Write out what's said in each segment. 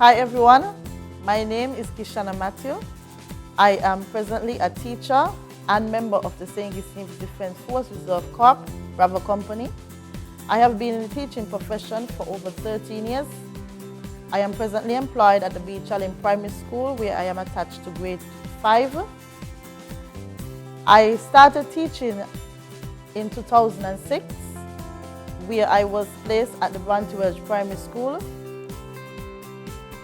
Hi everyone, my name is Kishana Matthew. I am presently a teacher and member of the St. Kitts Defence Force Reserve Corps, Bravo Company. I have been in the teaching profession for over 13 years. I am presently employed at the Beach Island Primary School where I am attached to grade 5. I started teaching in 2006 where I was placed at the Brantywedge Primary School.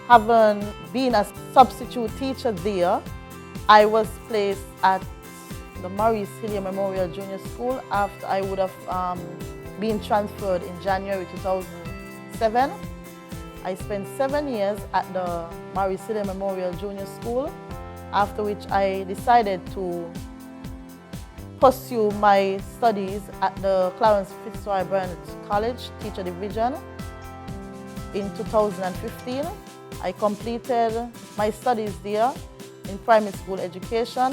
Having been a substitute teacher there, I was placed at the Maurice Hillier Memorial Junior School after I would have been transferred in January 2007. I spent 7 years at the Maurice Hillier Memorial Junior School, after which I decided to pursue my studies at the Clarence Fitzroy Burnett College Teacher Division. In 2015, I completed my studies there in primary school education,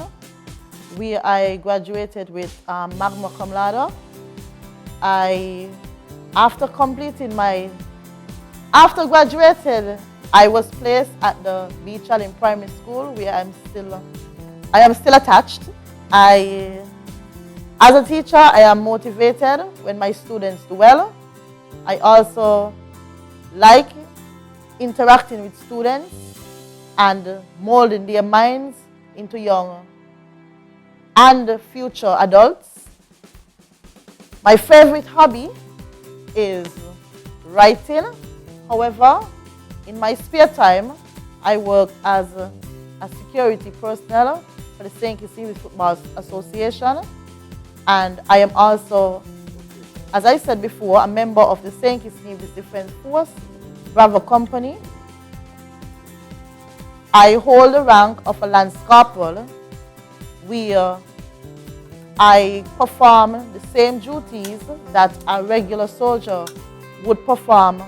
where I graduated with magna cum laude. After graduating, I was placed at the Beach Island Primary School, where I am still attached. As a teacher, I am motivated when my students do well. I also like interacting with students and molding their minds into young and future adults. My favorite hobby is writing. However, in my spare time, I work as a security personnel for the St. Kitts Football Association, and I am also, as I said before, a member of the St. Kitts Defence Force Bravo Company. I hold the rank of a Lance Corporal, where I perform the same duties that a regular soldier would perform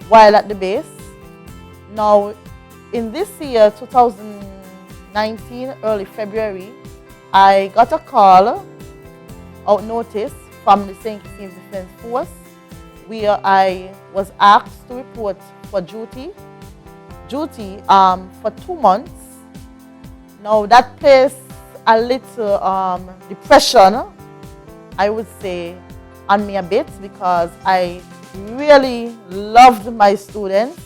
while at the base. Now, in this year, 2019, early February, I got a call out notice from the St. Kitts Defence Force, where I was asked to report for duty for 2 months. Now that placed a little depression, I would say, on me a bit, because I really loved my students.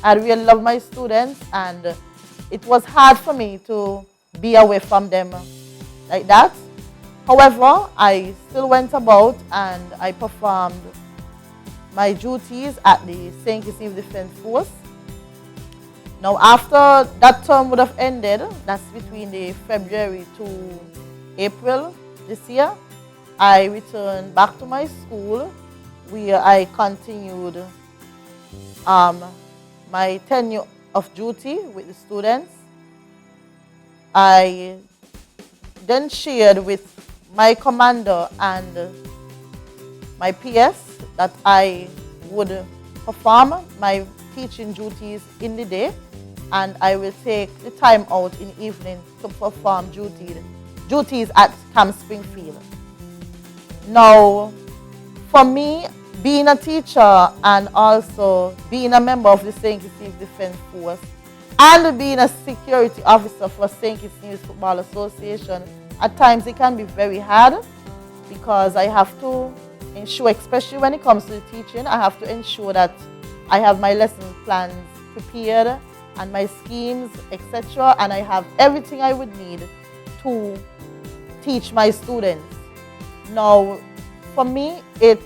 I really loved my students, and it was hard for me to be away from them like that. However, I still went about and I performed my duties at the St. Kitts Defence Force. Now, after that term would have ended, that's between the February to April this year, I returned back to my school, where I continued my tenure of duty with the students. I then shared with my commander and my PS that I would perform my teaching duties in the day, and I will take the time out in the evening to perform duties at Camp Springfield. Now, for me, being a teacher and also being a member of the St. Kitts Defence Force and being a security officer for St. Kitts Football Association, at times it can be very hard, because I have to ensure, especially when it comes to the teaching, I have to ensure that I have my lesson plans prepared and my schemes, etc. And I have everything I would need to teach my students. Now, for me, it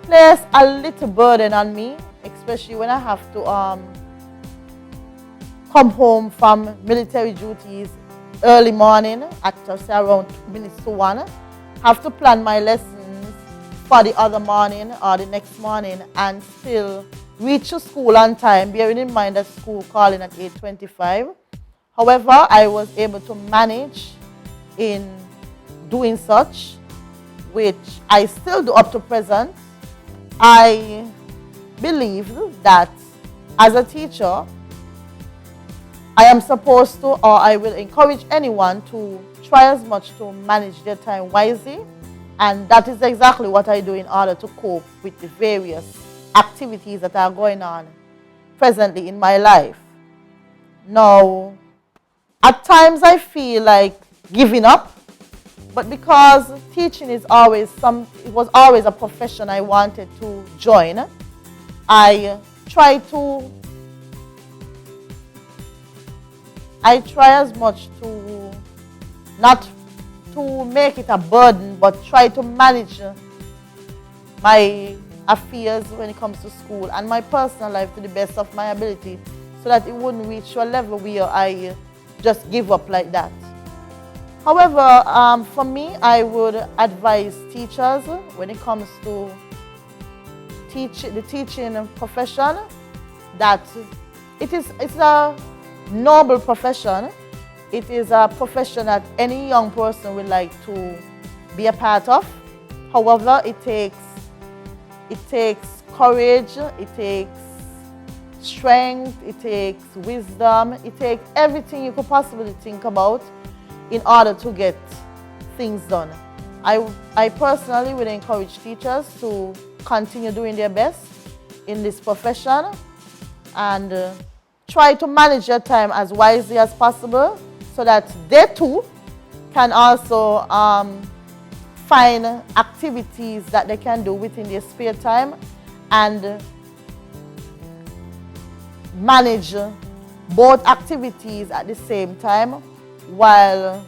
places a little burden on me, especially when I have to come home from military duties early morning at around 2 minutes to 1. Have to plan my lessons for the other morning or the next morning and still reach to school on time, bearing in mind that school calling at 8:25. However, I was able to manage in doing such, which I still do up to present. I believe that as a teacher, I am supposed to, or I will encourage anyone to try as much to manage their time wisely, and that is exactly what I do in order to cope with the various activities that are going on presently in my life. Now, at times I feel like giving up, but because teaching is it was always a profession I wanted to join, I try as much to not to make it a burden, but try to manage my affairs when it comes to school and my personal life to the best of my ability, so that it wouldn't reach to a level where I just give up like that. However, for me, I would advise teachers when it comes to the teaching profession that it's a noble profession. It is a profession that any young person would like to be a part of. However, it takes courage, it takes strength, it takes wisdom, it takes everything you could possibly think about in order to get things done. I personally would encourage teachers to continue doing their best in this profession and try to manage their time as wisely as possible so that they too can also find activities that they can do within their spare time and manage both activities at the same time while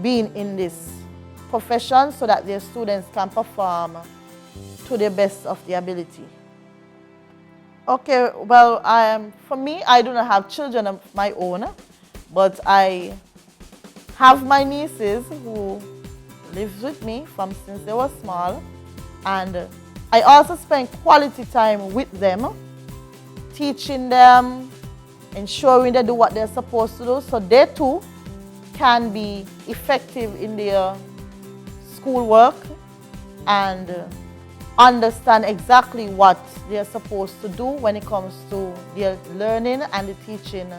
being in this profession so that their students can perform to the best of their ability. Okay, well, for me, I do not have children of my own, but I have my nieces who live with me from since they were small, and I also spend quality time with them, teaching them, ensuring they do what they're supposed to do so they too can be effective in their schoolwork and understand exactly what they're supposed to do when it comes to their learning and the teaching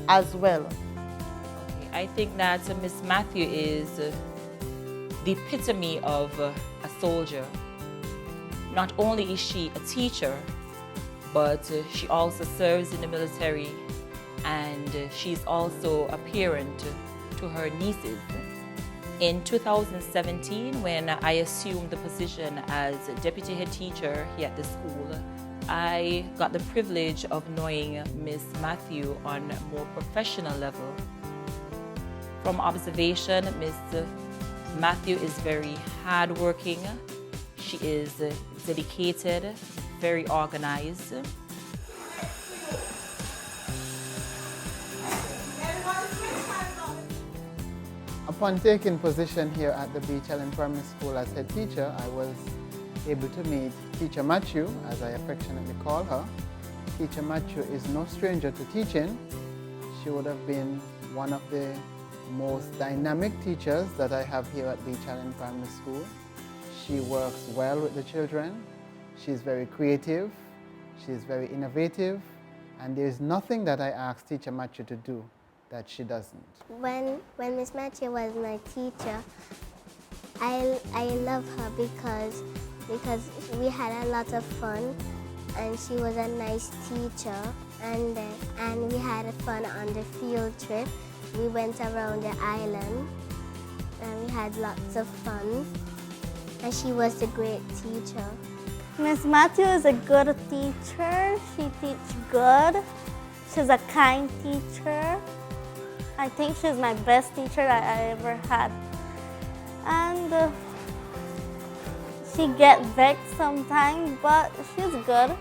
as well. Okay, I think that Miss Matthew is the epitome of a soldier. Not only is she a teacher, but she also serves in the military, and she's also a parent to her nieces. In 2017, when I assumed the position as deputy head teacher here at the school, I got the privilege of knowing Miss Matthew on a more professional level. From observation, Miss Matthew is very hardworking. She is dedicated, very organized. Upon taking position here at the Beach Ellen Primary School as head teacher, I was able to meet Teacher Matthew, as I affectionately call her. Teacher Matthew is no stranger to teaching. She would have been one of the most dynamic teachers that I have here at Beach Ellen Primary School. She works well with the children. She's very creative. She's very innovative. And there's nothing that I ask Teacher Matthew to do that she doesn't. When Miss Matthew was my teacher, I love her because we had a lot of fun, and she was a nice teacher, and we had fun on the field trip. We went around the island and we had lots of fun, and she was a great teacher. Miss Matthew is a good teacher. She teaches good. She's a kind teacher. I think she's my best teacher I ever had. And she gets vexed sometimes, but she's good.